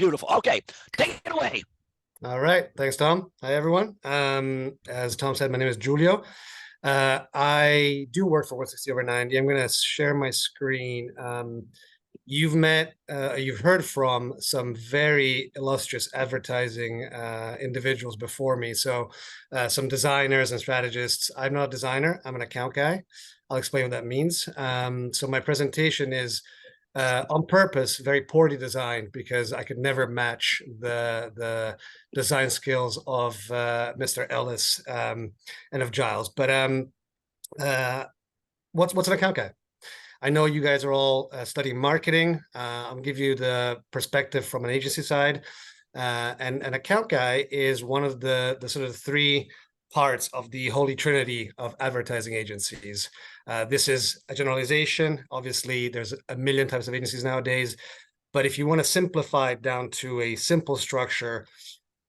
Beautiful. Okay, take it away. All right. Thanks, Tom. Hi, everyone. As Tom said, my name is Giulio. I do work for 160 over 90. I'm going to share my screen. You've heard from some very illustrious advertising individuals before me. So, some designers and strategists. I'm not a designer. I'm an account guy. I'll explain what that means. So my presentation is on purpose very poorly designed because I could never match the design skills of Mr. Ellis and of Giles. But what's an account guy? I know you guys are all studying marketing. I'll give you the perspective from an agency side. And an account guy is one of the sort of three parts of the holy trinity of advertising agencies. This is a generalization. Obviously, there's a million types of agencies nowadays. But if you want to simplify it down to a simple structure,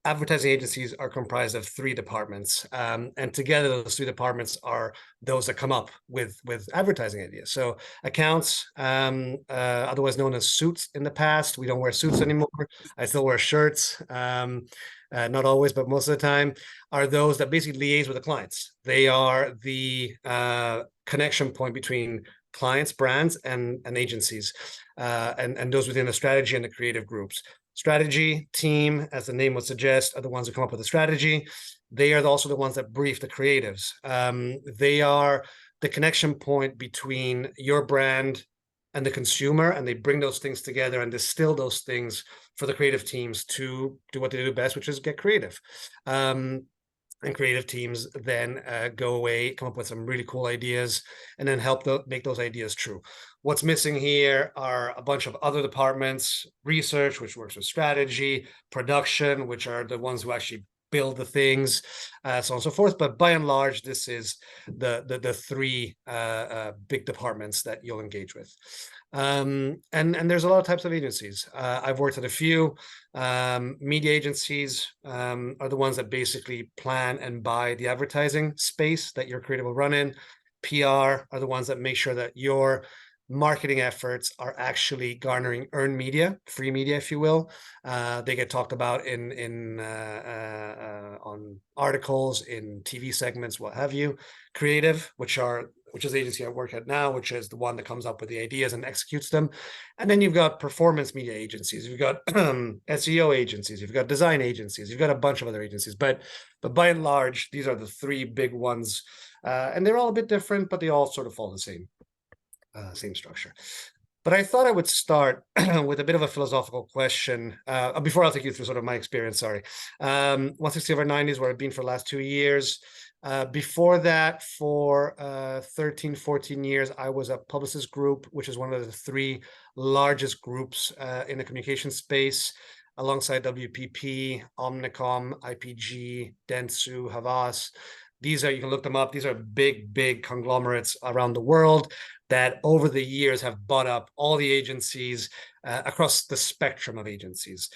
advertising agencies are comprised of three departments, and together those three departments are those that come up with advertising ideas. So accounts, otherwise known as suits in the past. We don't wear suits anymore. I still wear shirts, not always, but most of the time, are those that basically liaise with the clients. They are the connection point between clients, brands, and agencies, and those within the strategy and the creative groups. Strategy team, as the name would suggest, are the ones who come up with the strategy. They are also the ones that brief the creatives. They are the connection point between your brand and the consumer, and they bring those things together and distill those things for the creative teams to do what they do best, which is get creative. And creative teams then go away, come up with some really cool ideas, and then help make those ideas true. What's missing here are a bunch of other departments: research, which works with strategy; production, which are the ones who actually build the things, so on and so forth. But by and large, this is the three big departments that you'll engage with. And there's a lot of types of agencies. I've worked at a few. Media agencies are the ones that basically plan and buy the advertising space that your creative will run in. PR are the ones that make sure that your marketing efforts are actually garnering earned media, free media, if you will. They get talked about on articles, in TV segments, what have you. Creative, which is the agency I work at now, which is the one that comes up with the ideas and executes them. And then you've got performance media agencies, you've got SEO agencies, you've got design agencies, you've got a bunch of other agencies. But by and large, these are the three big ones. And they're all a bit different, but they all sort of follow the same structure. But I thought I would start with a bit of a philosophical question before I'll take you through sort of my experience. Sorry. 160 over 90 is where I've been for the last 2 years. Before that, for 13, 14 years, I was at Publicis Group, which is one of the three largest groups in the communication space, alongside WPP, Omnicom, IPG, Dentsu, Havas. These are, you can look them up, these are big conglomerates around the world that over the years have bought up all the agencies across the spectrum of agencies.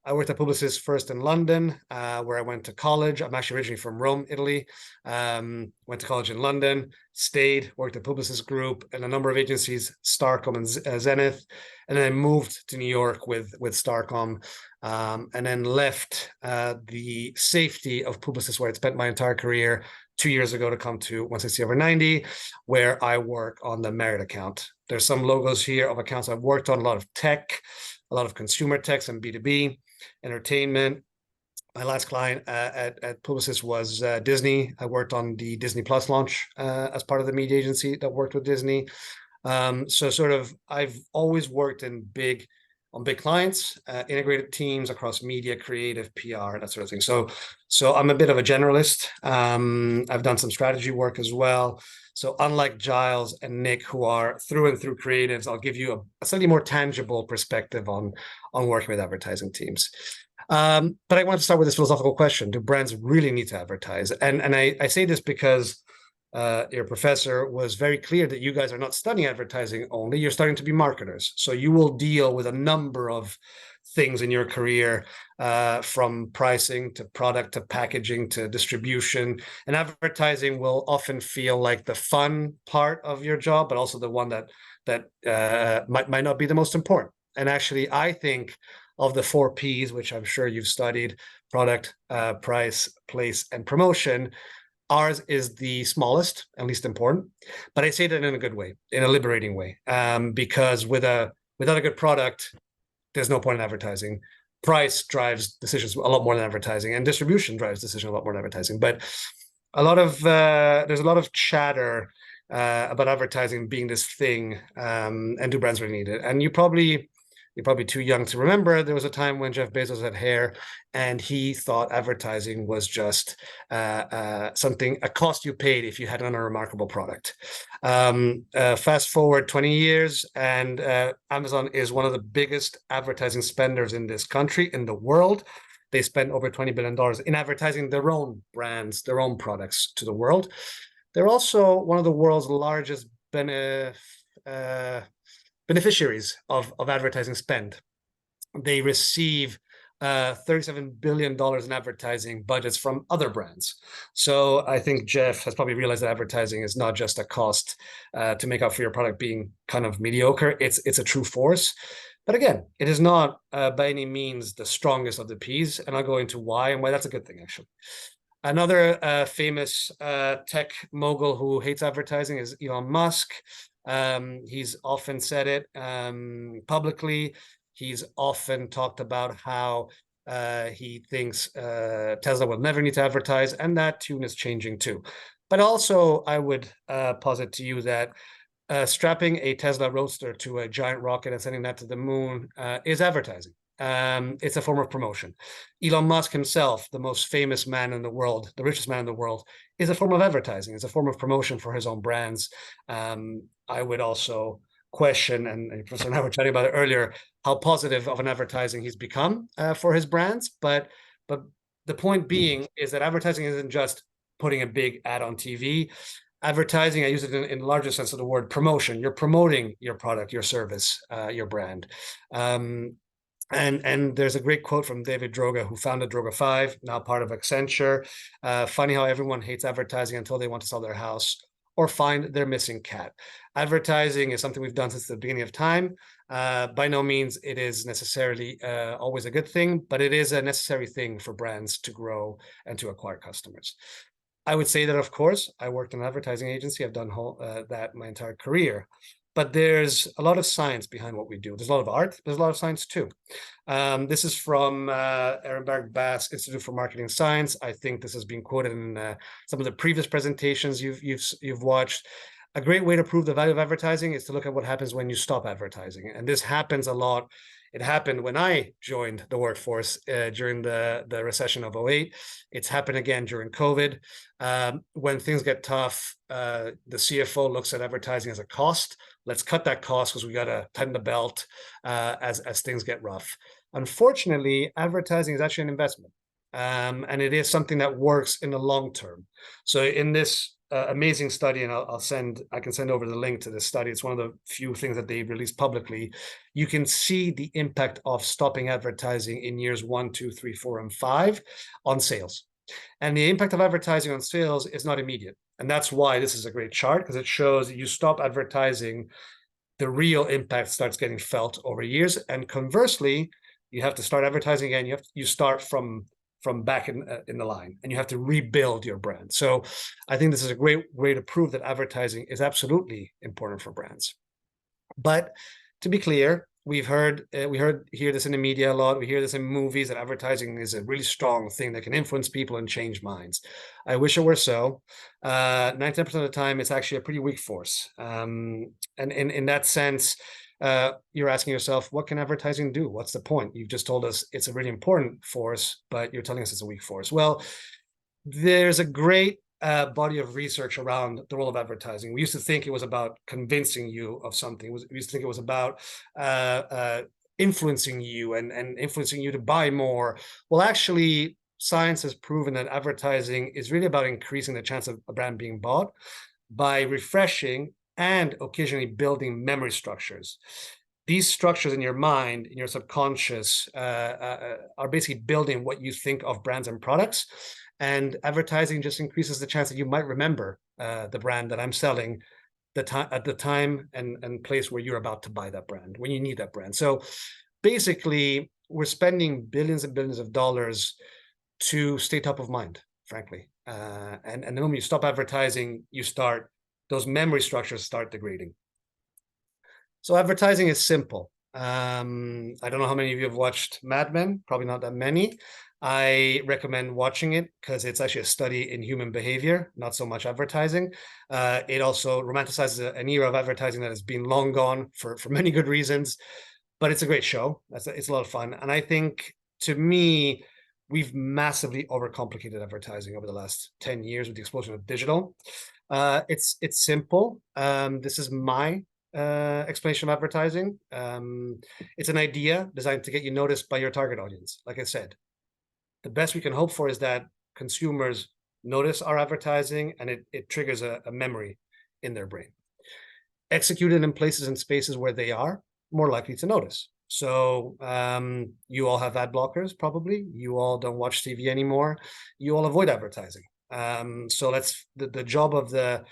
I worked at Publicis first in London, where I went to college. I'm actually originally from Rome, Italy. Went to college in London, stayed, worked at Publicis Group and a number of agencies, Starcom and Zenith, and then I moved to New York with Starcom, and then left the safety of Publicis, where I'd spent my entire career, 2 years ago, to come to 160 over 90, where I work on the Merit account. There's some logos here of accounts I've worked on, a lot of tech, a lot of consumer techs and B2B, entertainment. My last client at Publicis was Disney. I worked on the Disney Plus launch as part of the media agency that worked with Disney. So sort of, I've always worked on big clients, integrated teams across media, creative, PR, that sort of thing. So I'm a bit of a generalist. I've done some strategy work as well. So unlike Giles and Nick, who are through and through creatives, I'll give you a slightly more tangible perspective on working with advertising teams. But I want to start with this philosophical question: do brands really need to advertise? And I say this because your professor was very clear that you guys are not studying advertising only, you're starting to be marketers. So you will deal with a number of things in your career, from pricing to product to packaging to distribution. And advertising will often feel like the fun part of your job, but also the one that might not be the most important. And actually, I think of the 4 Ps, which I'm sure you've studied: product, price, place, and promotion. Ours is the smallest and least important, but I say that in a good way, in a liberating way, because without a good product, there's no point in advertising. Price drives decisions a lot more than advertising, and distribution drives decisions a lot more than advertising. But there's a lot of chatter about advertising being this thing, and do brands really need it? And you're probably too young to remember there was a time when Jeff Bezos had hair, and he thought advertising was just a cost you paid if you had an unremarkable product. Fast forward 20 years, and Amazon is one of the biggest advertising spenders in this country, in the world. They spend over $20 billion in advertising their own brands, their own products to the world. They're also one of the world's largest beneficiaries of advertising spend. They receive $37 billion in advertising budgets from other brands. So I think Jeff has probably realized that advertising is not just a cost to make up for your product being kind of mediocre. It's a true force. But again, it is not by any means the strongest of the Ps, and I'll go into why and why that's a good thing, actually. Another famous tech mogul who hates advertising is Elon Musk. He's often said it publicly. He's often talked about how he thinks Tesla will never need to advertise, and that tune is changing too. But also, I would posit to you that strapping a Tesla Roadster to a giant rocket and sending that to the moon is advertising. It's a form of promotion. Elon Musk himself, the most famous man in the world, the richest man in the world, is a form of advertising. It's a form of promotion for his own brands. I would also question, and Professor and I were chatting about it earlier, how positive of an advertising he's become for his brands. But the point being is that advertising isn't just putting a big ad on TV. Advertising, I use it in the larger sense of the word, promotion. You're promoting your product, your service, your brand. And there's a great quote from David Droga, who founded Droga 5, now part of Accenture. Funny how everyone hates advertising until they want to sell their house or find their missing cat. Advertising is something we've done since the beginning of time. By no means it is necessarily always a good thing, but it is a necessary thing for brands to grow and to acquire customers. I would say that, of course, I worked in an advertising agency. I've done that my entire career. But there's a lot of science behind what we do. There's a lot of art. There's a lot of science too. This is from Ehrenberg Bass Institute for Marketing Science. I think this has been quoted in some of the previous presentations you've watched. A great way to prove the value of advertising is to look at what happens when you stop advertising. And this happens a lot. It happened when I joined the workforce during the recession of 2008. It's happened again during COVID. When things get tough, the CFO looks at advertising as a cost. Let's cut that cost because we got to tighten the belt as things get rough. Unfortunately, advertising is actually an investment. And it is something that works in the long term. So in this amazing study, and I can send over the link to this study. It's one of the few things that they released publicly. You can see the impact of stopping advertising in years 1, 2, 3, 4, and 5 on sales. And the impact of advertising on sales is not immediate. And that's why this is a great chart, because it shows that you stop advertising, the real impact starts getting felt over years. And conversely, you have to start advertising again. You start from back in the line, and you have to rebuild your brand. So I think this is a great way to prove that advertising is absolutely important for brands. But to be clear, we hear this in the media a lot. We hear this in movies, that advertising is a really strong thing that can influence people and change minds. I wish it were so. 99% of the time, it's actually a pretty weak force. And in that sense, you're asking yourself, what can advertising do? What's the point? You've just told us it's a really important force, but you're telling us it's a weak force. Well, there's a great body of research around the role of advertising. We used to think it was about convincing you of something. We used to think it was about influencing you and influencing you to buy more. Well, actually, science has proven that advertising is really about increasing the chance of a brand being bought by refreshing and occasionally building memory structures. These structures in your mind, in your subconscious, are basically building what you think of brands and products. And advertising just increases the chance that you might remember the brand that I'm selling at the time and place where you're about to buy that brand, when you need that brand. So basically, we're spending billions and billions of dollars to stay top of mind, frankly. And the moment you stop advertising, those memory structures start degrading. So advertising is simple. I don't know how many of you have watched Mad Men, probably not that many. I recommend watching it because it's actually a study in human behavior, not so much advertising. It also romanticizes an era of advertising that has been long gone for many good reasons, but it's a great show. It's a lot of fun. And I think, to me, we've massively overcomplicated advertising over the last 10 years with the explosion of digital. It's simple. This is my explanation of advertising. It's an idea designed to get you noticed by your target audience. Like I said, the best we can hope for is that consumers notice our advertising and it triggers a memory in their brain. Execute it in places and spaces where they are more likely to notice. So you all have ad blockers, probably. You all don't watch TV anymore. You all avoid advertising. So the job of the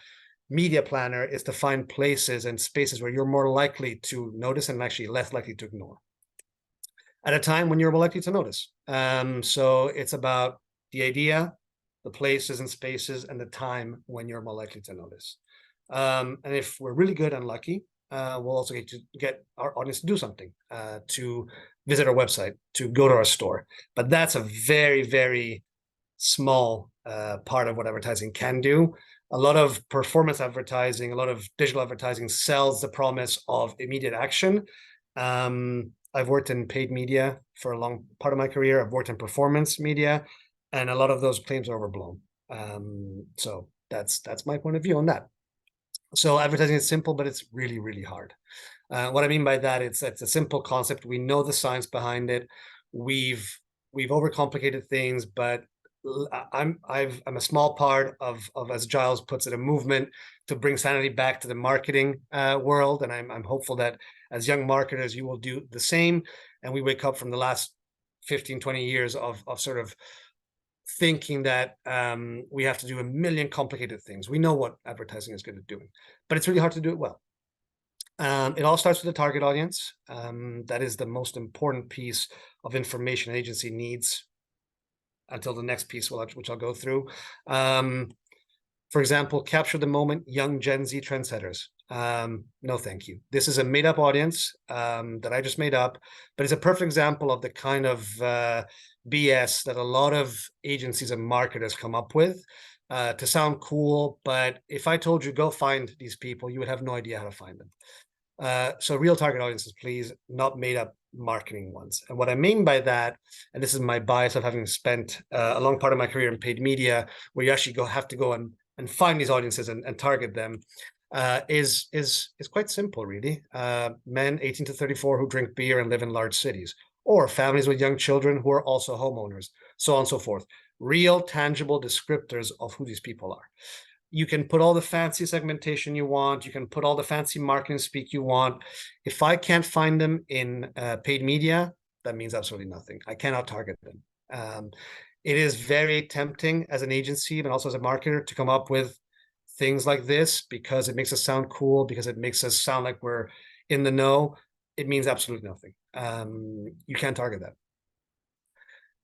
media planner is to find places and spaces where you're more likely to notice and actually less likely to ignore at a time when you're more likely to notice. So it's about the idea, the places and spaces, and the time when you're more likely to notice. And if we're really good and lucky, we'll also get our audience to do something, to visit our website, to go to our store. But that's a very, very small part of what advertising can do. A lot of performance advertising, a lot of digital advertising sells the promise of immediate action. I've worked in paid media for a long part of my career. I've worked in performance media, and a lot of those claims are overblown. So that's my point of view on that. So advertising is simple, but it's really, really hard. What I mean by that, it's a simple concept. We know the science behind it. We've overcomplicated things, but I'm a small part of, as Giles puts it, a movement to bring sanity back to the marketing world, and I'm hopeful that as young marketers you will do the same, and we wake up from the last 15, 20 years of sort of thinking that we have to do a million complicated things. We know what advertising is good at doing, but it's really hard to do it well. It all starts with the target audience. That is the most important piece of information an agency needs until the next piece, which I'll go through. For example, capture the moment, young Gen Z trendsetters. No, thank you. This is a made-up audience that I just made up, but it's a perfect example of the kind of BS that a lot of agencies and marketers come up with to sound cool. But if I told you go find these people, you would have no idea how to find them. So real target audiences, please, not made up marketing ones. And what I mean by that, and this is my bias of having spent a long part of my career in paid media, where you actually have to go and find these audiences and target them, is quite simple, really. Men 18 to 34 who drink beer and live in large cities, or families with young children who are also homeowners, so on and so forth. Real, tangible descriptors of who these people are. You can put all the fancy segmentation you want. You can put all the fancy marketing speak you want. If I can't find them in paid media, that means absolutely nothing. I cannot target them. It is very tempting as an agency, but also as a marketer, to come up with things like this because it makes us sound cool, because it makes us sound like we're in the know. It means absolutely nothing. You can't target that.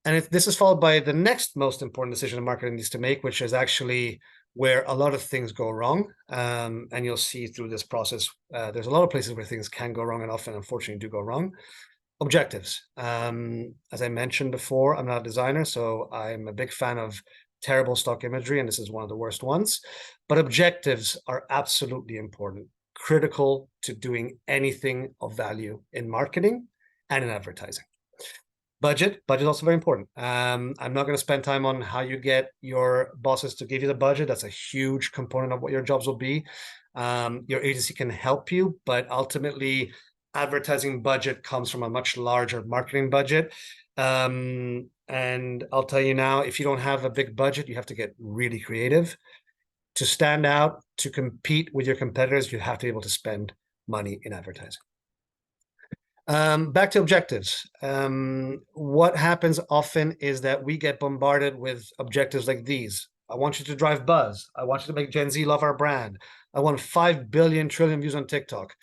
And this is followed by the next most important decision a marketer needs to make, which is actually where a lot of things go wrong. And you'll see through this process, there's a lot of places where things can go wrong and often, unfortunately, do go wrong. Objectives. As I mentioned before, I'm not a designer, so I'm a big fan of terrible stock imagery, and this is one of the worst ones. But objectives are absolutely important, critical to doing anything of value in marketing and in advertising. Budget is also very important. I'm not going to spend time on how you get your bosses to give you the budget. That's a huge component of what your jobs will be. Your agency can help you, but ultimately advertising budget comes from a much larger marketing budget. And I'll tell you now, if you don't have a big budget, you have to get really creative. To stand out, to compete with your competitors, you have to be able to spend money in advertising. Back to objectives. What happens often is that we get bombarded with objectives like these. I want you to drive buzz. I want you to make Gen Z love our brand. I want 5 billion trillion views on TikTok.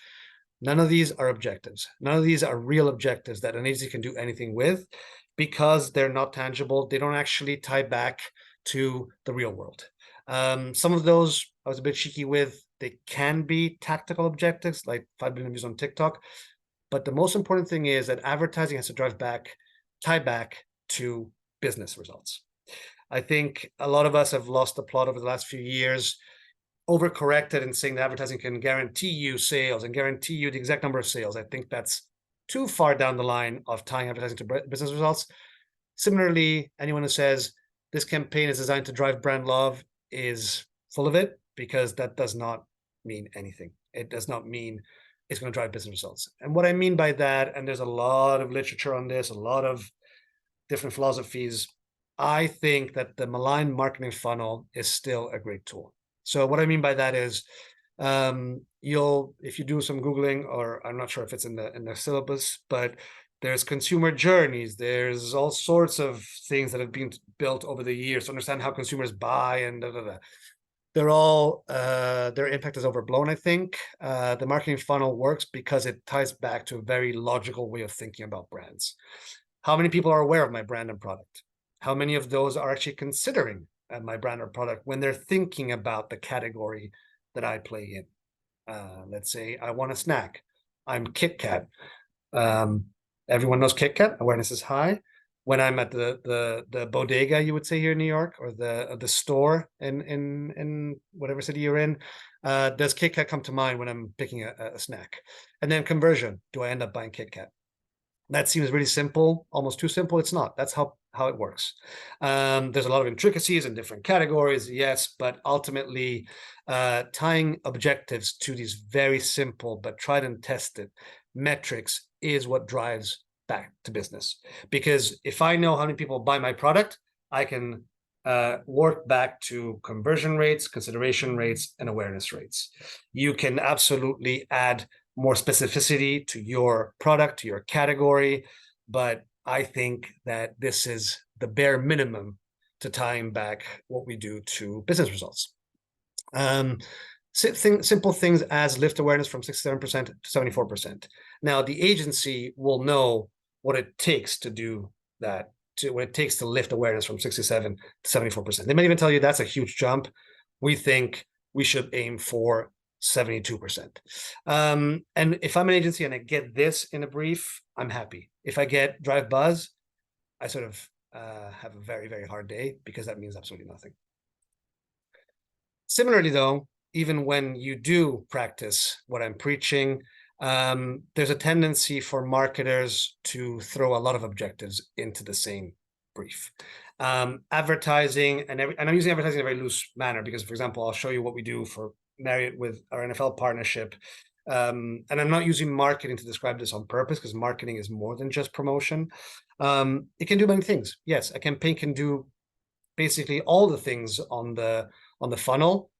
None of these are objectives. None of these are real objectives that an agency can do anything with because they're not tangible. They don't actually tie back to the real world. Some of those I was a bit cheeky with. They can be tactical objectives, like 5 billion views on TikTok. But the most important thing is that advertising has to tie back to business results. I think a lot of us have lost the plot over the last few years, overcorrected in saying that advertising can guarantee you sales and guarantee you the exact number of sales. I think that's too far down the line of tying advertising to business results. Similarly, anyone who says this campaign is designed to drive brand love is full of it, because that does not mean anything. It does not mean it's going to drive business results. And what I mean by that, and there's a lot of literature on this, a lot of different philosophies, I think that the malign marketing funnel is still a great tool. So what I mean by that is, if you do some Googling, or I'm not sure if it's in the syllabus, but there's consumer journeys, there's all sorts of things that have been built over the years to understand how consumers buy and da, da, da. They're all their impact is overblown, I think. The marketing funnel works because it ties back to a very logical way of thinking about brands. How many people are aware of my brand and product? How many of those are actually considering my brand or product when they're thinking about the category that I play in? Let's say I want a snack. I'm Kit Kat. Everyone knows Kit Kat. Awareness is high. When I'm at the bodega, you would say here in New York, or the store in whatever city you're in, does Kit Kat come to mind when I'm picking a snack? And then conversion. Do I end up buying Kit Kat? That seems really simple, almost too simple. It's not. That's how it works. There's a lot of intricacies in different categories, yes, but ultimately tying objectives to these very simple but tried and tested metrics is what drives back to business. Because if I know how many people buy my product, I can work back to conversion rates, consideration rates, and awareness rates. You can absolutely add more specificity to your product, to your category, but I think that this is the bare minimum to tying back what we do to business results. Simple things as lift awareness from 67% to 74%. Now, the agency will know what it takes to do that, what it takes to lift awareness from 67 to 74%. They might even tell you that's a huge jump. We think we should aim for 72%. And if I'm an agency and I get this in a brief, I'm happy. If I get drive buzz, I sort of have a very, very hard day, because that means absolutely nothing. Similarly, though, even when you do practice what I'm preaching, there's a tendency for marketers to throw a lot of objectives into the same brief. Advertising, and I'm using advertising in a very loose manner because, for example, I'll show you what we do for Marriott with our NFL partnership. And I'm not using marketing to describe this on purpose, because marketing is more than just promotion. It can do many things. Yes, a campaign can do basically all the things on the funnel,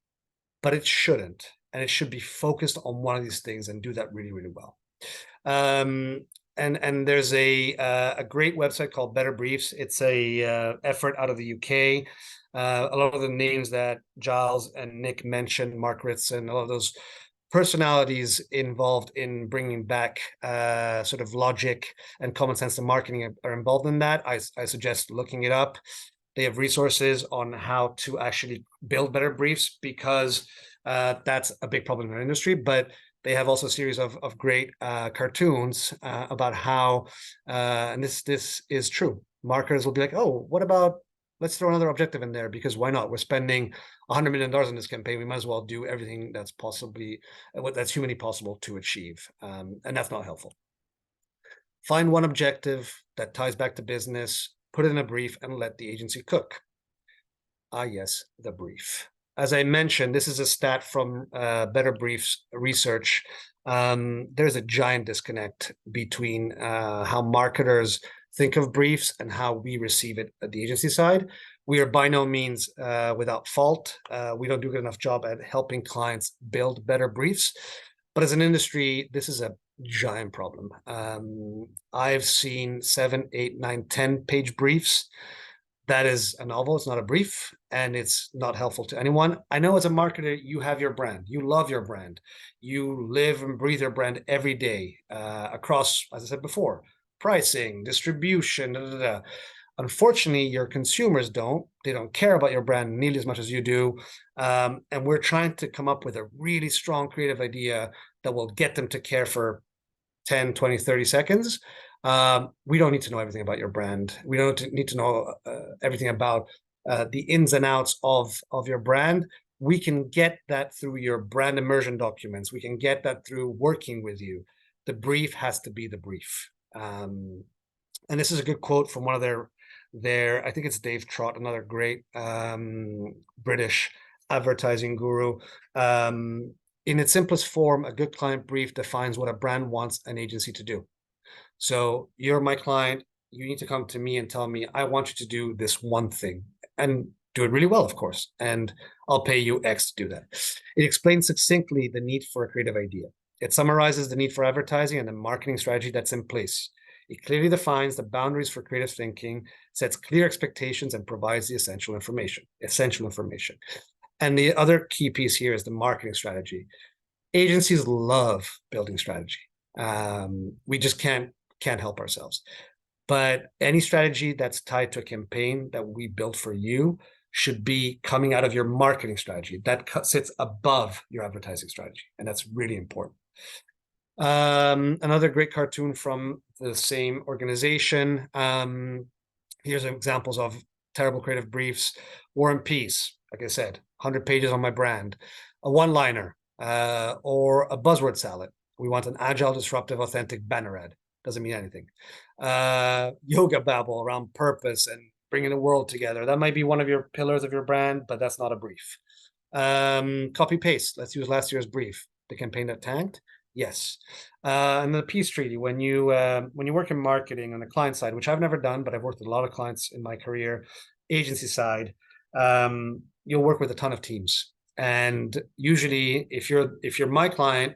but it shouldn't. And it should be focused on one of these things and do that really, really well. And there's a great website called Better Briefs. It's a effort out of the UK. A lot of the names that Giles and Nick mentioned, Mark Ritson, a lot of those personalities involved in bringing back sort of logic and common sense to marketing are involved in that. I suggest looking it up. They have resources on how to actually build better briefs, because that's a big problem in our industry. But they have also a series of great cartoons about how, and this is true, marketers will be like, oh, what about, let's throw another objective in there, because why not? We're spending $100 million in this campaign. We might as well do everything that's humanly possible to achieve. And that's not helpful. Find one objective that ties back to business, put it in a brief, and let the agency cook. Ah, yes, the brief. As I mentioned, this is a stat from Better Briefs research. There's a giant disconnect between how marketers think of briefs and how we receive it at the agency side. We are by no means without fault. We don't do a good enough job at helping clients build better briefs. But as an industry, this is a giant problem. I've seen 7, 8, 9, 10 page briefs, That is a novel. It's not a brief, and it's not helpful to anyone. I know as a marketer, you have your brand. You love your brand. You live and breathe your brand every day across, as I said before, pricing, distribution, da, da, da. Unfortunately, your consumers don't. They don't care about your brand nearly as much as you do. And we're trying to come up with a really strong creative idea that will get them to care for 10, 20, 30 seconds. We don't need to know everything about your brand. We don't need to know everything about the ins and outs of your brand. We can get that through your brand immersion documents. We can get that through working with you. The brief has to be the brief. And this is a good quote from one of their I think it's Dave Trott, another great British advertising guru. In its simplest form, a good client brief defines what a brand wants an agency to do. So you're my client. You need to come to me and tell me, I want you to do this one thing and do it really well, of course. And I'll pay you X to do that. It explains succinctly the need for a creative idea. It summarizes the need for advertising and the marketing strategy that's in place. It clearly defines the boundaries for creative thinking, sets clear expectations, and provides the essential information. And the other key piece here is the marketing strategy. Agencies love building strategy. We just can't help ourselves. But any strategy that's tied to a campaign that we built for you should be coming out of your marketing strategy. That sits above your advertising strategy, and that's really important. Another great cartoon from the same organization. Here's examples of terrible creative briefs. War and Peace, like I said, 100 pages on my brand. A one-liner or a buzzword salad. We want an agile, disruptive, authentic banner ad. Doesn't mean anything. Yoga babble around purpose and bringing the world together. That might be one of your pillars of your brand, but that's not a brief. Copy paste. Let's use last year's brief. The campaign that tanked. Yes. And the peace treaty, when you work in marketing on the client side, which I've never done, but I've worked with a lot of clients in my career, agency side, you'll work with a ton of teams. And usually if you're my client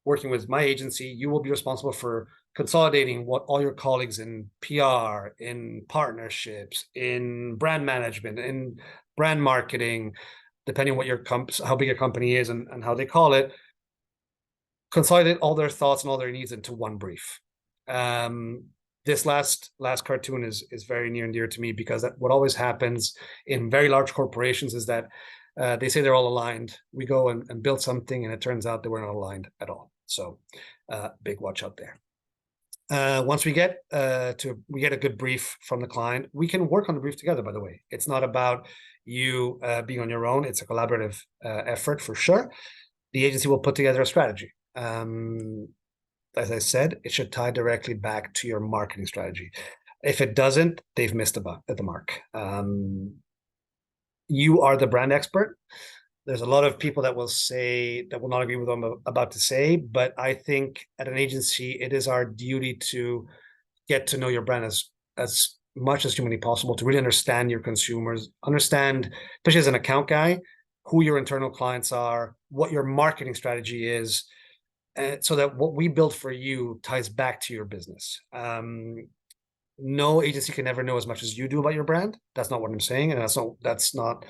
working with my agency, you will be responsible for consolidating what all your colleagues in PR, in partnerships, in brand management, in brand marketing, depending on what your how big your company is and how they call it, consolidate all their thoughts and all their needs into one brief. This last cartoon is very near and dear to me because what always happens in very large corporations is that they say they're all aligned. We go and build something, and it turns out they were not aligned at all. So big watch out there. Once we get a good brief from the client, we can work on the brief together, by the way. It's not about you being on your own. It's a collaborative effort for sure. The agency will put together a strategy. As I said, it should tie directly back to your marketing strategy. If it doesn't, they've missed the mark. You are the brand expert. There's a lot of people that will not agree with what I'm about to say, but I think at an agency, it is our duty to get to know your brand as much as humanly possible, to really understand your consumers, understand, especially as an account guy, who your internal clients are, what your marketing strategy is, so that what we build for you ties back to your business. No agency can ever know as much as you do about your brand. That's not what I'm saying, and that's not.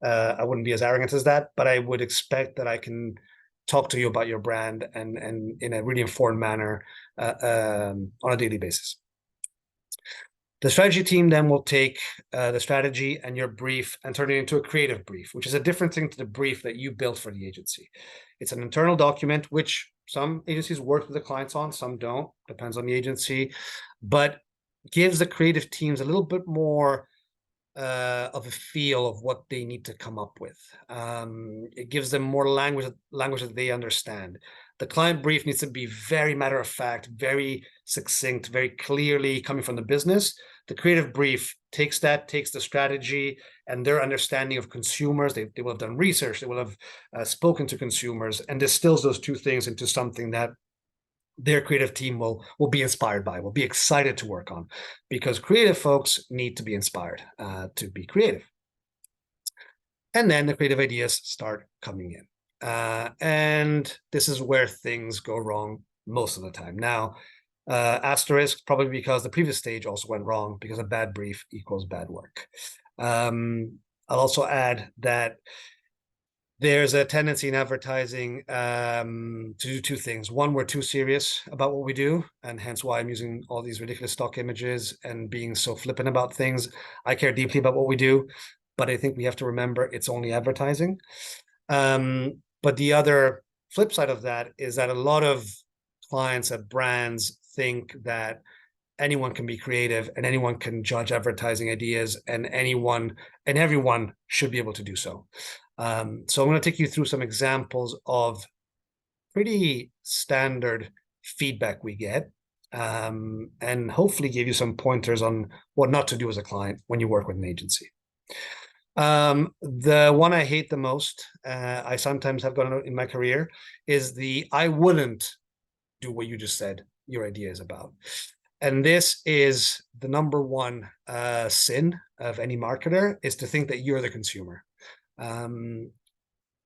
I wouldn't be as arrogant as that, but I would expect that I can talk to you about your brand and in a really informed manner on a daily basis. The strategy team then will take the strategy and your brief and turn it into a creative brief, which is a different thing to the brief that you built for the agency. It's an internal document, which some agencies work with the clients on, some don't, depends on the agency, but gives the creative teams a little bit more of a feel of what they need to come up with. It gives them more language that they understand. The client brief needs to be very matter of fact, very succinct, very clearly coming from the business. The creative brief takes the strategy and their understanding of consumers. They will have done research. They will have spoken to consumers and distills those two things into something that their creative team will be inspired by, will be excited to work on, because creative folks need to be inspired to be creative. And then the creative ideas start coming in. And this is where things go wrong most of the time. Now, Asterisk, probably because the previous stage also went wrong because a bad brief equals bad work. I'll also add that there's a tendency in advertising to do two things. One, we're too serious about what we do, and hence why I'm using all these ridiculous stock images and being so flippant about things. I care deeply about what we do, but I think we have to remember it's only advertising. But the other flip side of that is that a lot of clients at brands think that anyone can be creative and anyone can judge advertising ideas, and anyone and everyone should be able to do so. So I'm going to take you through some examples of pretty standard feedback we get, and hopefully give you some pointers on what not to do as a client when you work with an agency. The one I hate the most, I sometimes have gone in my career, is the I wouldn't do what you just said your idea is about. And this is the number one sin of any marketer, is to think that you're the consumer.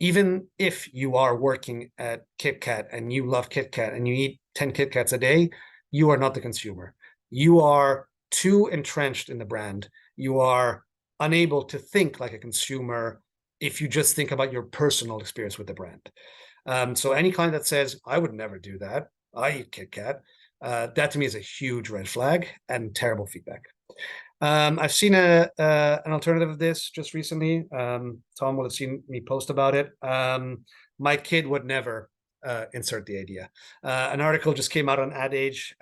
Even if you are working at KitKat and you love KitKat and you eat 10 KitKats a day, you are not the consumer. You are too entrenched in the brand. You are unable to think like a consumer if you just think about your personal experience with the brand. So any client that says, I would never do that, I eat KitKat, that to me is a huge red flag and terrible feedback. I've seen an alternative of this just recently. Tom will have seen me post about it. My kid would never insert the idea. An article just came out on Ad Age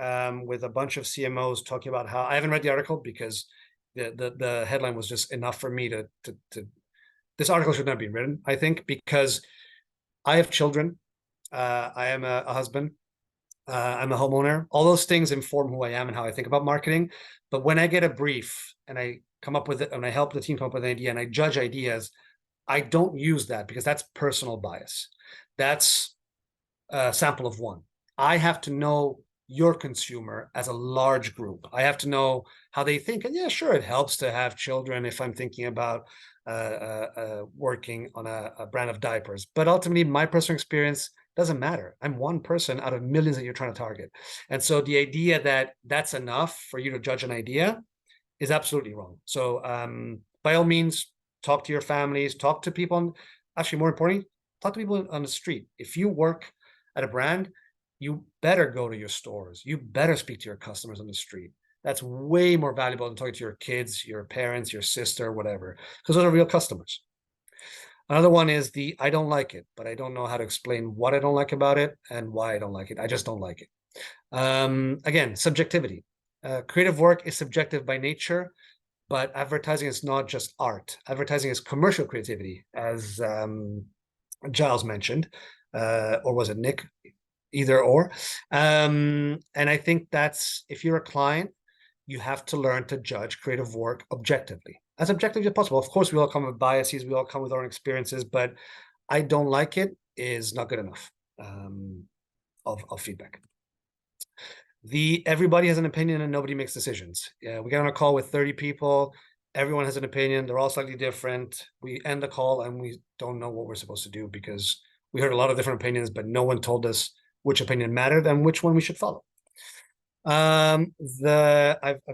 with a bunch of CMOs talking about how, I haven't read the article because the headline was just enough for me to this article should not be written, I think, because I have children. I am a husband. I'm a homeowner. All those things inform who I am and how I think about marketing. But when I get a brief and I come up with it and I help the team come up with an idea and I judge ideas, I don't use that because that's personal bias. That's a sample of one. I have to know your consumer as a large group. I have to know how they think. And yeah, sure, it helps to have children if I'm thinking about working on a brand of diapers. But ultimately, my personal experience doesn't matter. I'm one person out of millions that you're trying to target. And so the idea that that's enough for you to judge an idea is absolutely wrong. So by all means, talk to your families, talk to people. Actually, more importantly, talk to people on the street. If you work at a brand, you better go to your stores. You better speak to your customers on the street. That's way more valuable than talking to your kids, your parents, your sister, whatever, because those are real customers. Another one is the I don't like it, but I don't know how to explain what I don't like about it and why I don't like it. I just don't like it. Again, subjectivity. Creative work is subjective by nature, but advertising is not just art. Advertising is commercial creativity, as Giles mentioned, or was it Nick? Either or. And I think that's, if you're a client, you have to learn to judge creative work objectively, as objectively as possible. Of course, we all come with biases, we all come with our own experiences, but I don't like it is not good enough of feedback. Everybody has an opinion and nobody makes decisions. Yeah, we get on a call with 30 people. Everyone has an opinion. They're all slightly different. We end the call and we don't know what we're supposed to do because we heard a lot of different opinions, but no one told us which opinion mattered and which one we should follow. I've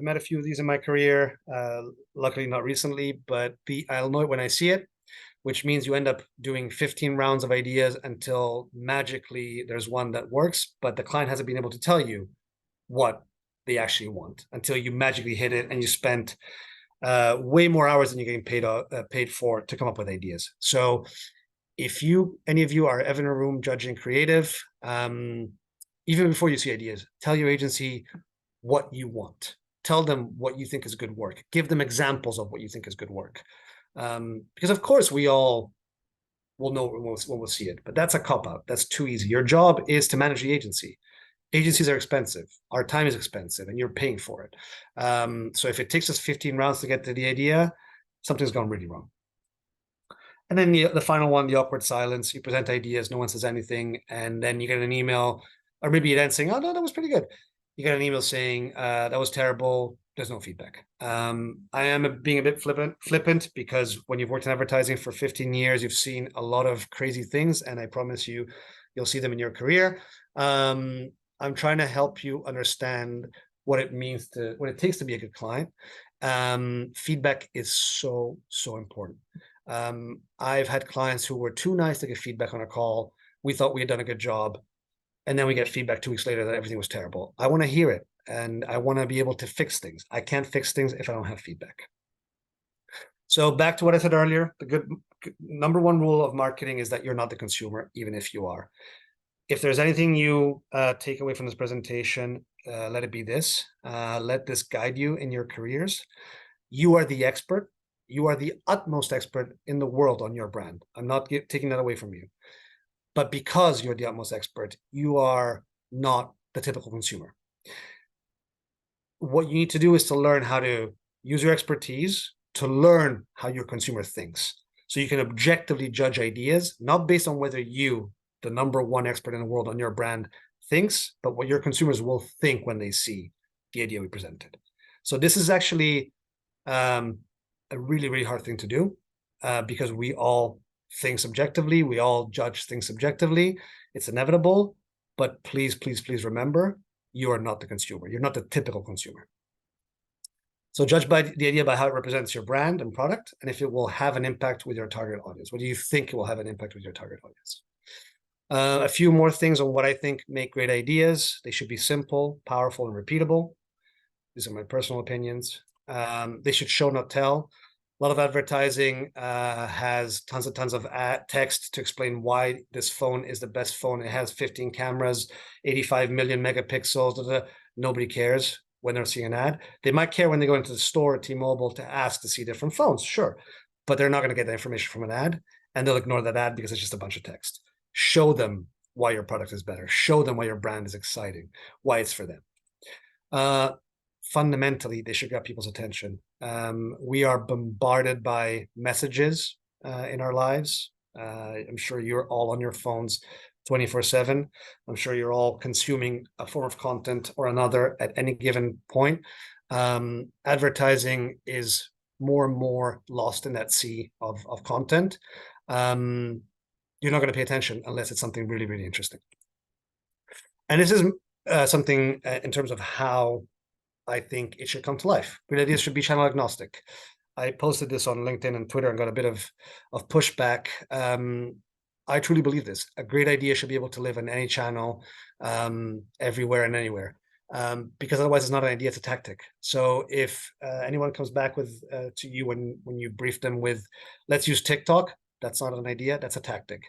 met a few of these in my career, luckily not recently, but I'll know it when I see it, which means you end up doing 15 rounds of ideas until magically there's one that works, but the client hasn't been able to tell you what they actually want until you magically hit it and you spent way more hours than you're getting paid for to come up with ideas. So if any of you are ever in a room judging creative, even before you see ideas, tell your agency what you want. Tell them what you think is good work. Give them examples of what you think is good work. Because of course we all will know when we'll see it, but that's a cop-out. That's too easy. Your job is to manage the agency. Agencies are expensive. Our time is expensive and you're paying for it. So if it takes us 15 rounds to get to the idea, something's gone really wrong. And then the final one, the awkward silence. You present ideas, no one says anything, and then you get an email, or maybe you then saying, "Oh no, that was pretty good." You get an email saying, "That was terrible." There's no feedback. I am being a bit flippant because when you've worked in advertising for 15 years, you've seen a lot of crazy things, and I promise you, you'll see them in your career. I'm trying to help you understand what it takes to be a good client. Feedback is so, so important. I've had clients who were too nice to give feedback on a call. We thought we had done a good job, and then we get feedback 2 weeks later that everything was terrible. I want to hear it, and I want to be able to fix things. I can't fix things if I don't have feedback. So back to what I said earlier, the good number one rule of marketing is that you're not the consumer, even if you are. If there's anything you take away from this presentation, let it be this. Let this guide you in your careers. You are the expert. You are the utmost expert in the world on your brand. I'm not taking that away from you. But because you're the utmost expert, you are not the typical consumer. What you need to do is to learn how to use your expertise to learn how your consumer thinks. So you can objectively judge ideas, not based on whether you, the number one expert in the world on your brand, thinks, but what your consumers will think when they see the idea we presented. So this is actually a really, really hard thing to do because we all think subjectively. We all judge things subjectively. It's inevitable. But please, please, please remember, you are not the consumer. You're not the typical consumer. So judge by the idea by how it represents your brand and product, and if it will have an impact with your target audience. What do you think it will have an impact with your target audience? A few more things on what I think make great ideas. They should be simple, powerful, and repeatable. These are my personal opinions. They should show, not tell. A lot of advertising has tons of text to explain why this phone is the best phone. It has 15 cameras, 85 million megapixels. Nobody cares when they're seeing an ad. They might care when they go into the store at T-Mobile to ask to see different phones, sure. But they're not going to get that information from an ad, and they'll ignore that ad because it's just a bunch of text. Show them why your product is better. Show them why your brand is exciting, why it's for them. Fundamentally, they should grab people's attention. We are bombarded by messages in our lives. I'm sure you're all on your phones 24/7. I'm sure you're all consuming a form of content or another at any given point. Advertising is more and more lost in that sea of content. You're not going to pay attention unless it's something really, really interesting. And this is something in terms of how I think it should come to life. Great ideas should be channel agnostic. I posted this on LinkedIn and Twitter and got a bit of pushback. I truly believe this. A great idea should be able to live on any channel, everywhere and anywhere, because otherwise it's not an idea, it's a tactic. So if anyone comes back with to you when you brief them with, let's use TikTok, that's not an idea, that's a tactic.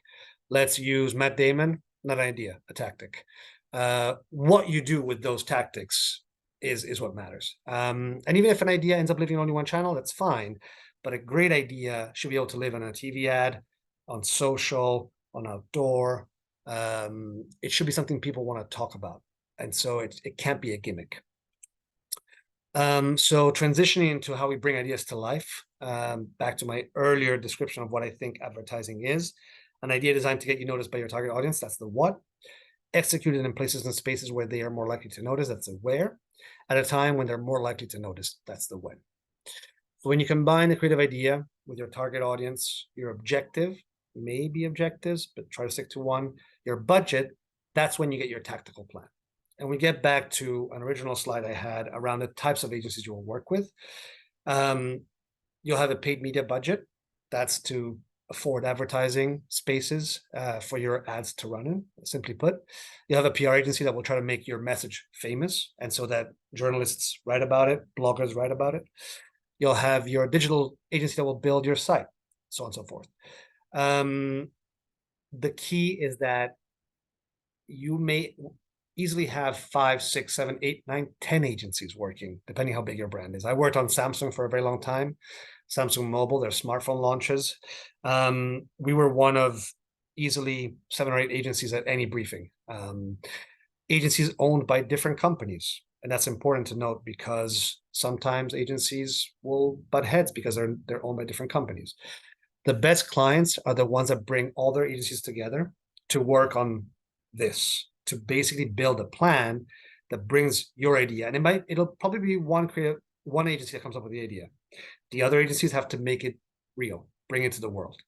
Let's use Matt Damon, not an idea, a tactic. What you do with those tactics is what matters. And even if an idea ends up living on only one channel, that's fine. But a great idea should be able to live on a TV ad, on social, on outdoor. It should be something people want to talk about. And so it can't be a gimmick. So transitioning into how we bring ideas to life, back to my earlier description of what I think advertising is. An idea designed to get you noticed by your target audience, that's the what. Executed in places and spaces where they are more likely to notice, that's the where. At a time when they're more likely to notice, that's the when. So when you combine a creative idea with your target audience, your objective, maybe objectives, but try to stick to one, your budget, that's when you get your tactical plan. And we get back to an original slide I had around the types of agencies you will work with. You'll have a paid media budget. That's to afford advertising spaces for your ads to run in, simply put. You have a PR agency that will try to make your message famous, and so that journalists write about it, bloggers write about it. You'll have your digital agency that will build your site, so on and so forth. The key is that you may easily have 5, 6, 7, 8, 9, 10 agencies working, depending how big your brand is. I worked on Samsung for a very long time. Samsung Mobile, their smartphone launches. We were one of easily 7 or 8 agencies at any briefing. Agencies owned by different companies. And that's important to note because sometimes agencies will butt heads because they're owned by different companies. The best clients are the ones that bring all their agencies together to work on this, to basically build a plan that brings your idea. And it'll probably be one agency that comes up with the idea. The other agencies have to make it real, bring it to the world.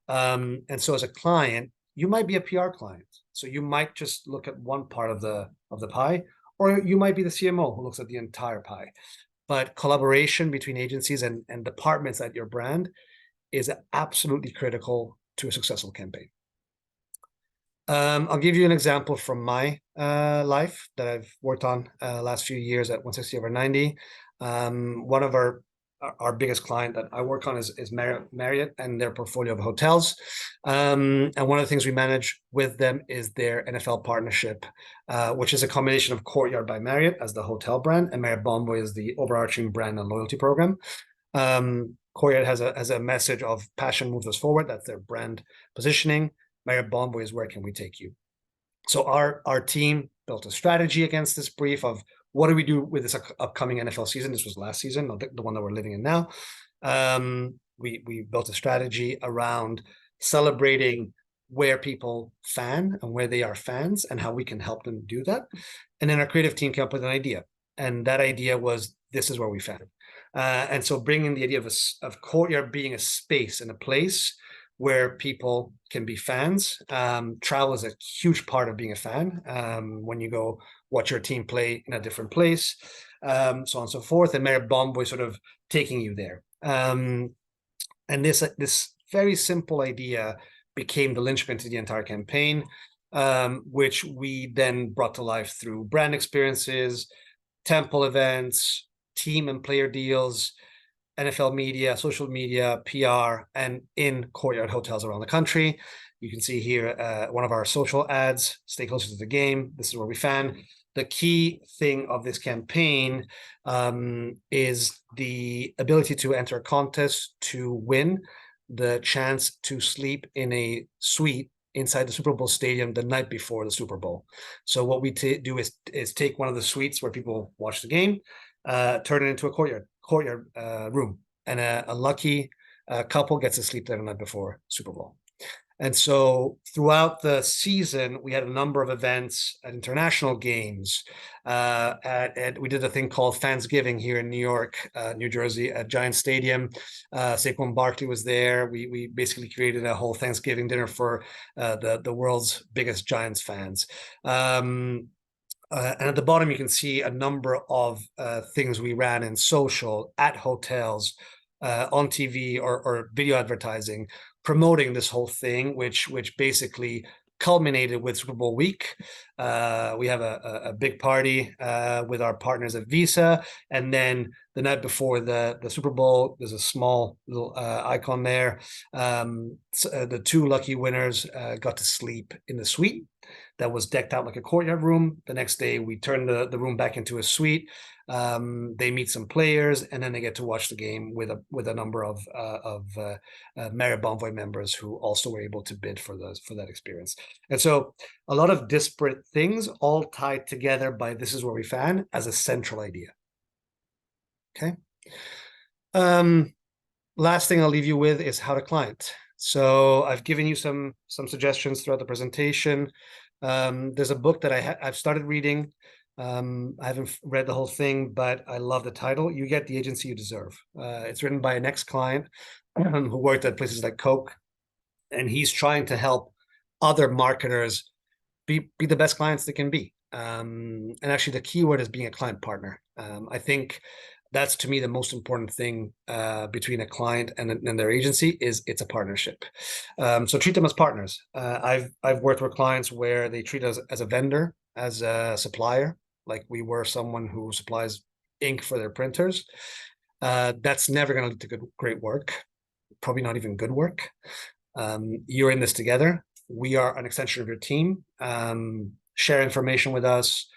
And so as a client, you might be a PR client. So you might just look at one part of the pie, or you might be the CMO who looks at the entire pie. But collaboration between agencies and departments at your brand is absolutely critical to a successful campaign. I'll give you an example from my life that I've worked on last few years at 160/90. One of our biggest client that I work on is Marriott and their portfolio of hotels. And one of the things we manage with them is their NFL partnership, which is a combination of Courtyard by Marriott as the hotel brand, and Marriott Bonvoy is the overarching brand and loyalty program. Courtyard has a message of passion moves us forward. That's their brand positioning. Marriott Bonvoy is where can we take you? So our team built a strategy against this brief of what do we do with this upcoming NFL season? This was last season, not the one that we're living in now. We built a strategy around celebrating where people fan and where they are fans and how we can help them do that. And then our creative team came up with an idea. And that idea was, this is where we fan. And so bringing the idea of Courtyard being a space and a place where people can be fans. Travel is a huge part of being a fan. When you go watch your team play in a different place, so on and so forth. And Marriott Bonvoy sort of taking you there. And this very simple idea became the linchpin to the entire campaign, which we then brought to life through brand experiences, temple events, team and player deals, NFL media, social media, PR, and in Courtyard hotels around the country. You can see here one of our social ads, stay closer to the game. This is where we fan. The key thing of this campaign is the ability to enter a contest to win the chance to sleep in a suite inside the Super Bowl stadium the night before the Super Bowl. So what we do is take one of the suites where people watch the game, turn it into a courtyard room, and a lucky couple gets to sleep there the night before Super Bowl. And so throughout the season, we had a number of events at international games. We did a thing called Fansgiving here in New York, New Jersey, at Giant Stadium. Saquon Barkley was there. We basically created a whole Thanksgiving dinner for the world's biggest Giants fans. And at the bottom, you can see a number of things we ran in social, at hotels, on TV or video advertising, promoting this whole thing, which basically culminated with Super Bowl week. We have a big party with our partners at Visa, and then the night before the Super Bowl, there's a small little icon there. The two lucky winners got to sleep in the suite that was decked out like a courtyard room. The next day, we turned the room back into a suite. They meet some players, and then they get to watch the game with a number of Marriott Bonvoy members who also were able to bid for that experience. And so a lot of disparate things all tied together by this is where we fan as a central idea. Okay. Last thing I'll leave you with is how to client. So I've given you some suggestions throughout the presentation. There's a book that I've started reading. I haven't read the whole thing, but I love the title. You Get the Agency You Deserve. It's written by an ex-client who worked at places like Coke, and he's trying to help other marketers be the best clients they can be. And actually, the key word is being a client partner. I think that's, to me, the most important thing between a client and their agency is it's a partnership. So treat them as partners. I've worked with clients where they treat us as a vendor, as a supplier, like we were someone who supplies ink for their printers. That's never going to lead to great work, probably not even good work. You're in this together. We are an extension of your team. Share information with us,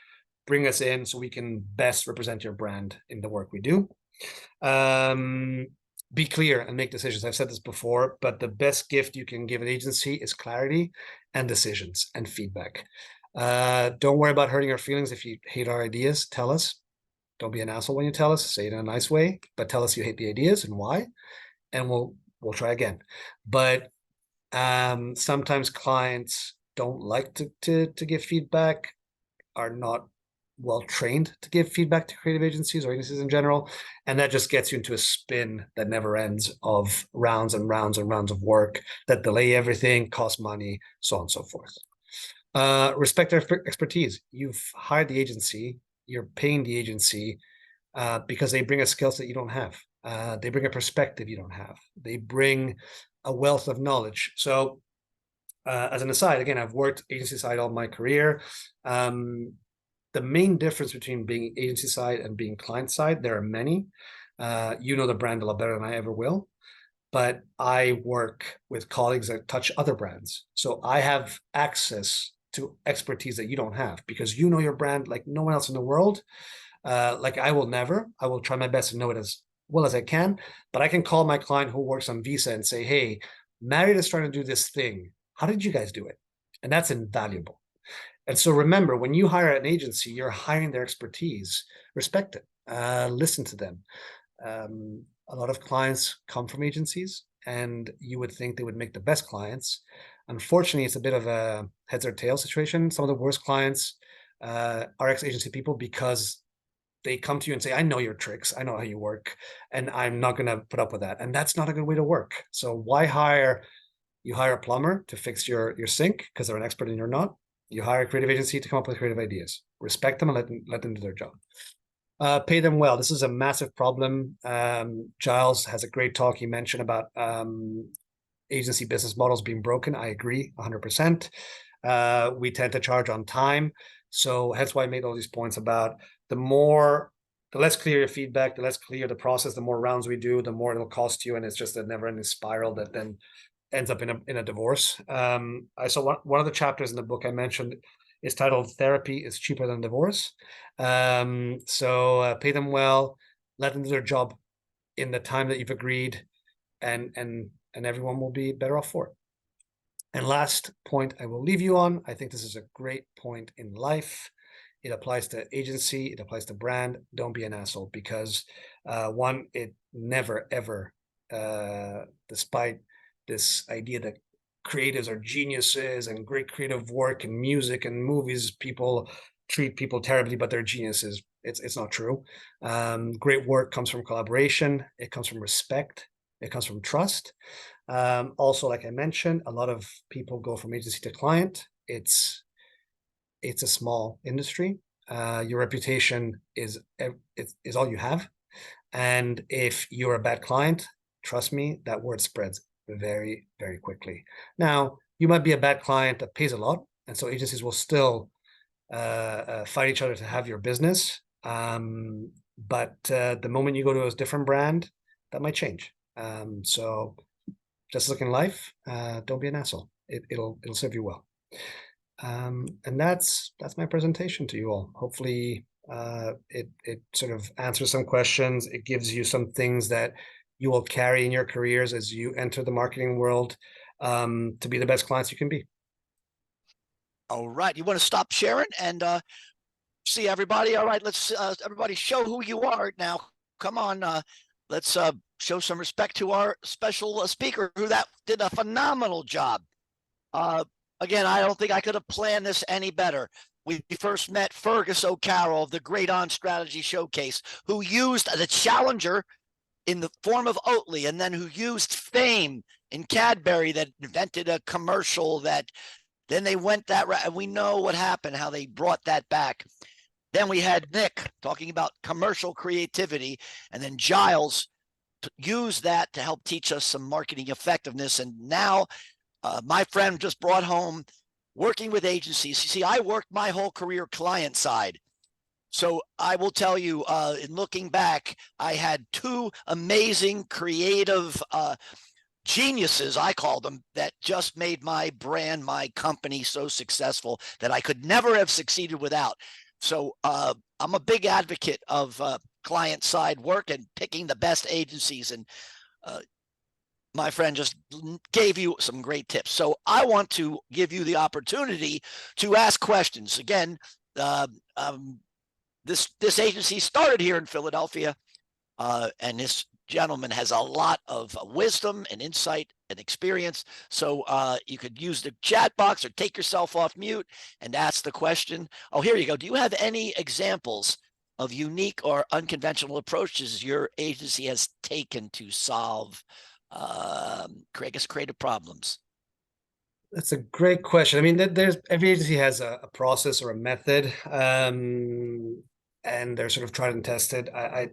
bring us in so we can best represent your brand in the work we do. Be clear and make decisions. I've said this before, but the best gift you can give an agency is clarity and decisions and feedback. Don't worry about hurting our feelings. If you hate our ideas, tell us. Don't be an asshole when you tell us. Say it in a nice way, but tell us you hate the ideas and why, and we'll try again. But sometimes clients don't like to give feedback, are not well trained to give feedback to creative agencies or agencies in general, and that just gets you into a spin that never ends of rounds and rounds and rounds of work that delay everything, cost money, so on and so forth. Respect their expertise. You've hired the agency, you're paying the agency because they bring a skill set you don't have. They bring a perspective you don't have. They bring a wealth of knowledge. So, as an aside, again, I've worked agency side all my career. The main difference between being agency side and being client side, there are many. You know the brand a lot better than I ever will, but I work with colleagues that touch other brands. So I have access to expertise that you don't have because you know your brand like no one else in the world. Like I will never, I will try my best to know it as well as I can, but I can call my client who works on Visa and say, hey, Marriott is trying to do this thing. How did you guys do it? And that's invaluable. And so remember, when you hire an agency, you're hiring their expertise. Respect it. Listen to them. A lot of clients come from agencies, and you would think they would make the best clients. Unfortunately, it's a bit of a heads or tails situation. Some of the worst clients are ex-agency people because they come to you and say, I know your tricks, I know how you work, and I'm not going to put up with that. And that's not a good way to work. So why hire? You hire a plumber to fix your sink because they're an expert and you're not. You hire a creative agency to come up with creative ideas. Respect them and let them do their job. Pay them well. This is a massive problem. Giles has a great talk he mentioned about agency business models being broken. I agree 100%. We tend to charge on time. So hence why I made all these points about the less clear your feedback, the less clear the process, the more rounds we do, the more it'll cost you. And it's just a never ending spiral that then ends up in a divorce. I saw one of the chapters in the book I mentioned is titled "Therapy is Cheaper Than Divorce." So pay them well, let them do their job in the time that you've agreed, and everyone will be better off for it. And last point I will leave you on. I think this is a great point in life. It applies to agency. It applies to brand. Don't be an asshole because one, it never ever, despite this idea that creatives are geniuses and great creative work and music and movies, people treat people terribly, but they're geniuses. It's not true. Great work comes from collaboration. It comes from respect. It comes from trust. Also, like I mentioned, a lot of people go from agency to client. It's a small industry. Your reputation is all you have. And if you're a bad client, trust me, that word spreads very, very quickly. Now, you might be a bad client that pays a lot, and so agencies will still fight each other to have your business. But the moment you go to a different brand, that might change. So just look in life, don't be an asshole. It'll serve you well. And that's my presentation to you all. Hopefully, it sort of answers some questions. It gives you some things that you will carry in your careers as you enter the marketing world to be the best clients you can be. All right. You want to stop sharing and see everybody? All right. Let's everybody show who you are now. Come on. Let's show some respect to our special speaker who that did a phenomenal job. Again, I don't think I could have planned this any better. We first met Fergus O'Carroll of the Great On Strategy Showcase, who used the Challenger in the form of Oatly, and then who used Fame in Cadbury that invented a commercial that then they went that route. And we know what happened, how they brought that back. Then we had Nick talking about commercial creativity, and then Giles used that to help teach us some marketing effectiveness. And now my friend just brought home working with agencies. You see, I worked my whole career client side. So I will tell you, in looking back, I had two amazing creative geniuses, I call them, that just made my brand, my company so successful that I could never have succeeded without. So I'm a big advocate of client side work and picking the best agencies. And my friend just gave you some great tips. So I want to give you the opportunity to ask questions. Again, this agency started here in Philadelphia, and this gentleman has a lot of wisdom and insight and experience. So you could use the chat box or take yourself off mute and ask the question. Oh, here you go. Do you have any examples of unique or unconventional approaches your agency has taken to solve, I guess, creative problems? That's a great question. I mean, there's every agency has a process or a method, and they're sort of tried and tested. I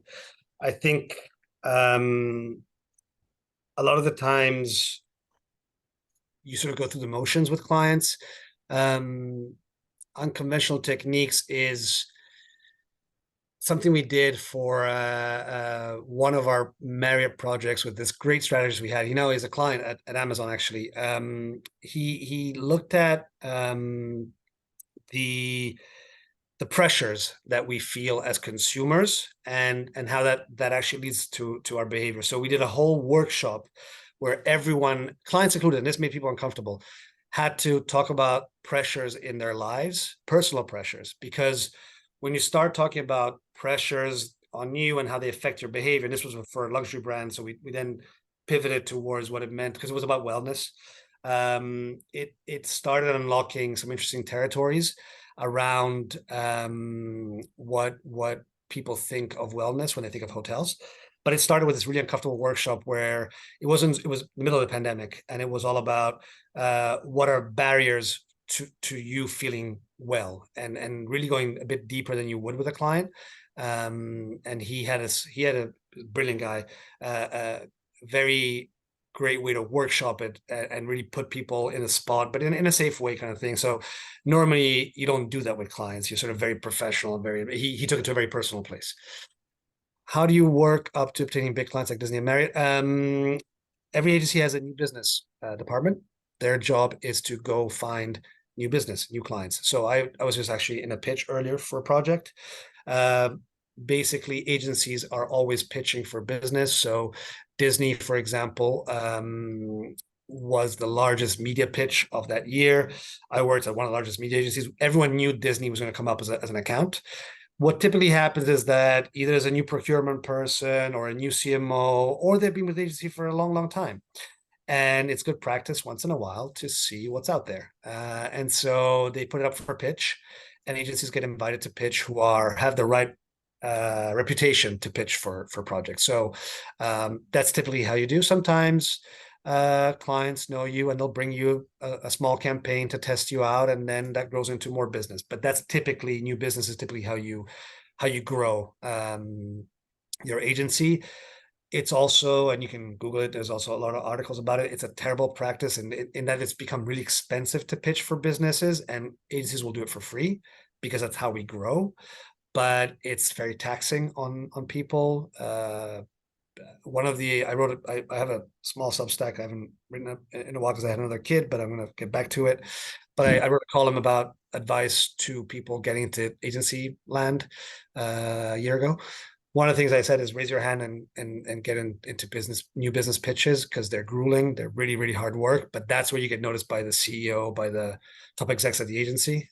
think um, a lot of the times you sort of go through the motions with clients. Um, Unconventional techniques is something we did for one of our Marriott projects with this great strategist we had. He now is a client at Amazon, actually. He looked at the the pressures that we feel as consumers and how that actually leads to our behavior. So we did a whole workshop where everyone, clients included, and this made people uncomfortable, had to talk about pressures in their lives, personal pressures, because when you start talking about pressures on you and how they affect your behavior, and this was for a luxury brand, so we then pivoted towards what it meant because it was about wellness. It started unlocking some interesting territories around what people think of wellness when they think of hotels. But it started with this really uncomfortable workshop where it was the middle of the pandemic, and it was all about what are barriers to you feeling well, and really going a bit deeper than you would with a client. And he had a brilliant guy, very great way to workshop it and really put people in a spot, but in a safe way, kind of thing. So normally you don't do that with clients. You're sort of very professional and very. He took it to a very personal place. How do you work up to obtaining big clients like Disney and Marriott? Every agency has a new business department. Their job is to go find new business, new clients. So I was just actually in a pitch earlier for a project. Uh, Basically, agencies are always pitching for business. So Disney, for example, was the largest media pitch of that year. I worked at one of the largest media agencies. Everyone knew Disney was going to come up as an account. What typically happens is that either there's a new procurement person or a new CMO, or they've been with the agency for a long, long time. And it's good practice once in a while to see what's out there. And so they put it up for pitch, and agencies get invited to pitch who have the right reputation to pitch for projects. So that's typically how you do. Sometimes clients know you and they'll bring you a small campaign to test you out, and then that grows into more business. But that's typically new business is typically how you grow your agency. It's also, and you can Google it, there's also a lot of articles about it. It's a terrible practice in that it's become really expensive to pitch for businesses, and agencies will do it for free because that's how we grow. But it's very taxing on people. One of the I wrote it. I have a small Substack. I haven't written it in a while because I had another kid, but I'm going to get back to it. But I wrote a column about advice to people getting into agency land a year ago. One of the things I said is raise your hand and get into new business pitches, because they're grueling. They're really, really hard work, but that's where you get noticed by the CEO, by the top execs at the agency.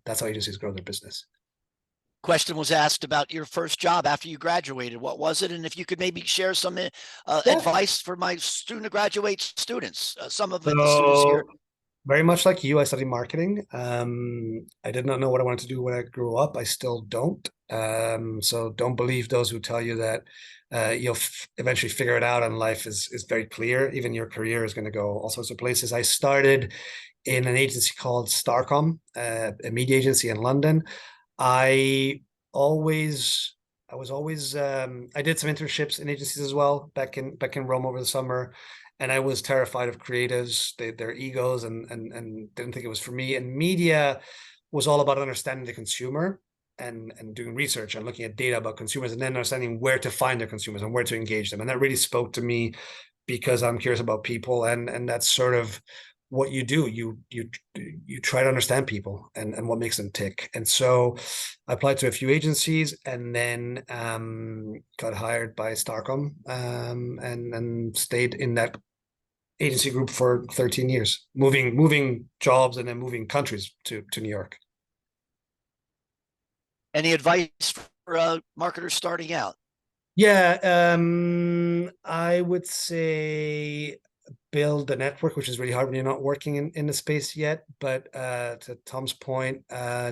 That's how agencies grow their business. Question was asked about your first job after you graduated. What was it? And if you could maybe share some Yeah. advice for my student to graduate students, some of the students here. So very much like you, I studied marketing. I did not know what I wanted to do when I grew up. I still don't. So don't believe those who tell you that you'll eventually figure it out and life is very clear. Even your career is going to go all sorts of places. I started in an agency called Starcom, a media agency in London. I always, I was always, I did some internships in agencies as well back in Rome over the summer, and I was terrified of creatives, their egos, and didn't think it was for me. And media was all about understanding the consumer and doing research and looking at data about consumers, and then understanding where to find their consumers and where to engage them. And that really spoke to me because I'm curious about people, and that's sort of what you do. You try to understand people and what makes them tick. And so I applied to a few agencies, and then got hired by Starcom, and stayed in that agency group for 13 years, moving jobs and then moving countries to New York. Any advice for marketers starting out? Yeah, I would say build the network, which is really hard when you're not working in the space yet. But to Tom's point,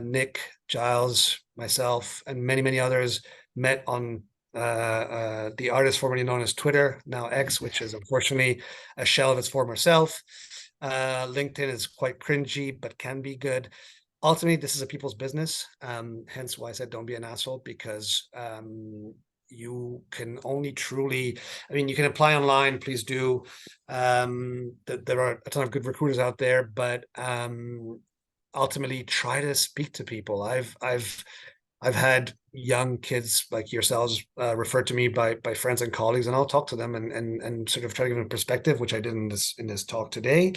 Nick, Giles, myself, and many, many others met on the artist formerly known as Twitter, now X, which is unfortunately a shell of its former self. LinkedIn is quite cringy, but can be good. Ultimately, this is a people's business. Hence why I said don't be an asshole, because you can only truly, I mean, you can apply online, please do. There are a ton of good recruiters out there, but ultimately try to speak to people. I've had young kids like yourselves referred to me by friends and colleagues, and I'll talk to them and sort of try to give them a perspective, which I did in this talk today.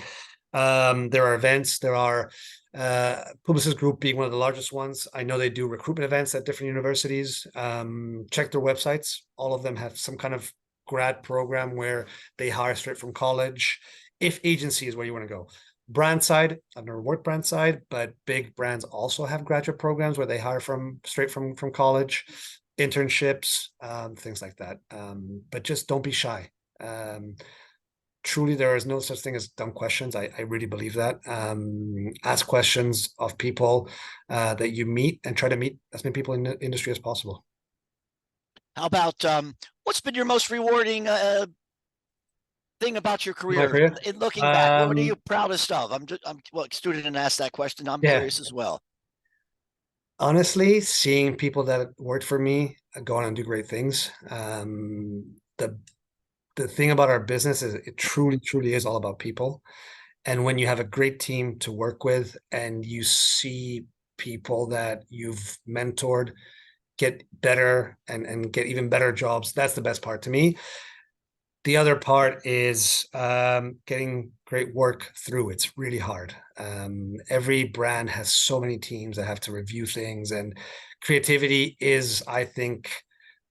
There are events, there are Publicis Group being one of the largest ones. I know they do recruitment events at different universities. Check their websites. All of them have some kind of grad program where they hire straight from college. If agency is where you want to go. Brand side, I've never worked brand side, but big brands also have graduate programs where they hire straight from college, internships, things like that. But just don't be shy. Truly, there is no such thing as dumb questions. I really believe that. Ask questions of people that you meet, and try to meet as many people in the industry as possible. How about what's been your most rewarding thing about your My career career? in looking back? What are you proudest of? I'm well, student and asked that question. I'm Yeah, curious as well. honestly, seeing people that worked for me go on and do great things. The thing about our business is it truly, truly is all about people. And when you have a great team to work with and you see people that you've mentored get better and get even better jobs, that's the best part to me. The other part is getting great work through. It's really hard. Every brand has so many teams that have to review things, and creativity is, I think,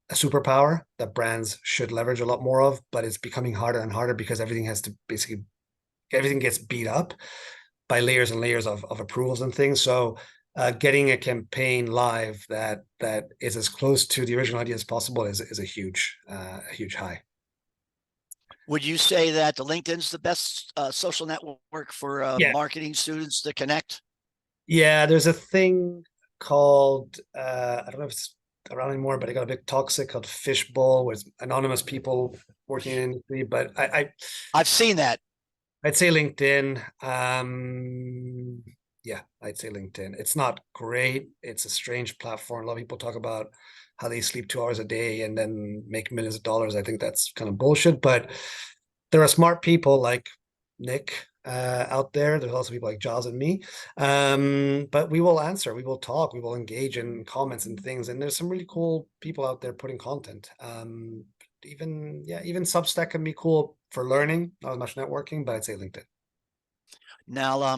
a superpower that brands should leverage a lot more of, but it's becoming harder and harder because everything gets beat up by layers and layers of approvals and things. So getting a campaign live that is as close to the original idea as possible is a huge high. Would you say that the LinkedIn's the best social network for Yeah. marketing students to connect? Yeah, there's a thing called I don't know if it's around anymore, but it got a bit toxic, called Fishbowl, with anonymous people working in the industry. But I've seen that. I'd say LinkedIn. Yeah, I'd say LinkedIn. It's not great. It's a strange platform. A lot of people talk about how they sleep 2 hours a day and then make millions of dollars. I think that's kind of bullshit. But there are smart people like Nick out there. There's also people like Giles and me. But we will answer, we will talk, we will engage in comments and things. And there's some really cool people out there putting content. Even Substack can be cool for learning, not as much networking, but I'd say LinkedIn. Now,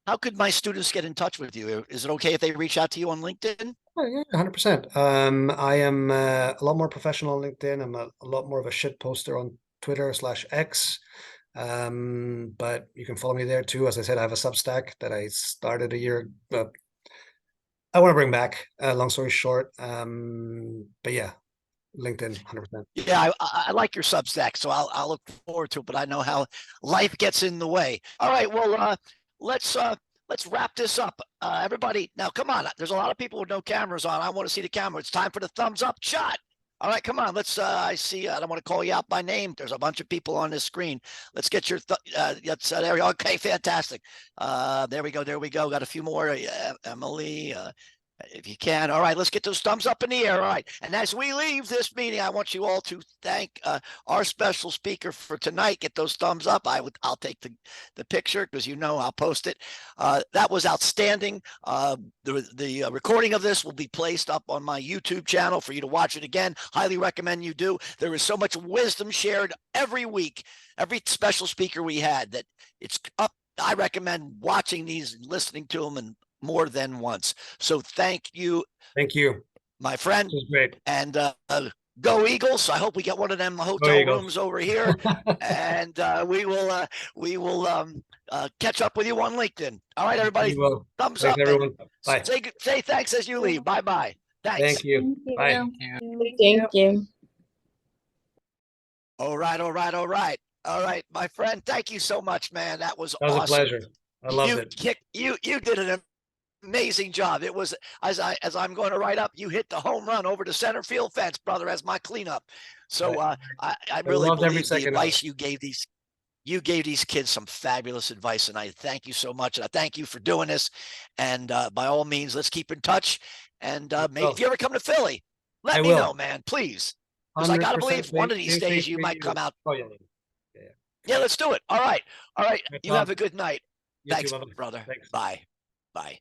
how could my students get in touch with you? Is it okay if they reach out to you on LinkedIn? Oh, yeah, 100%. I am a lot more professional on LinkedIn. I'm a lot more of a shit poster on Twitter/X. But you can follow me there too. As I said, I have a Substack that I started a year. I want to bring back. Long story short, but yeah, LinkedIn, 100%. Yeah, I like your Substack, so I'll look forward to it. But I know how life gets in the way. All right, well, let's wrap this up. Everybody, now come on. There's a lot of people with no cameras on. I want to see the camera. It's time for the thumbs up shot. All right, come on. Let's. I see. I don't want to call you out by name. There's a bunch of people on this screen. Let's get your. There we go. Okay, fantastic. There we go. There we go. Got a few more. Emily. If you can. All right, let's get those thumbs up in the air. All right. And as we leave this meeting, I want you all to thank our special speaker for tonight. Get those thumbs up. I'll take the picture because I'll post it. That was outstanding. The recording of this will be placed up on my YouTube channel for you to watch it again. Highly recommend you do. There is so much wisdom shared every week, every special speaker we had, that it's up. I recommend watching these, listening to them, and more than once. So thank you, my friend. This is great. And go Eagles. I hope we get one of them hotel rooms over here. And we will catch up with you on LinkedIn. All right, everybody. Thumbs Thanks, up. everyone. Bye. Say thanks as you leave. Bye-bye. Thanks. Thank you. Bye. Thank you. All right. All right, my friend. Thank you so much, man. That was That was a awesome. pleasure. I loved it. You did an amazing job. It was as I'm going to write up. You hit the home run over the center field fence, brother, as my cleanup. So I I really loved every believe the second of it. advice you gave these kids some fabulous advice, and I thank you so much. And I thank you for doing this. And by all means, let's keep in touch. And maybe if Well, you ever come to Philly, I let me know, will. man, please, because I gotta 100% believe one of these same days thing you for might come you. out. Oh, yeah. Yeah. Yeah, let's do it. All right, all right. No You have a problem. good night. You too. Thanks, Bye-bye. brother. Thanks. Bye, bye.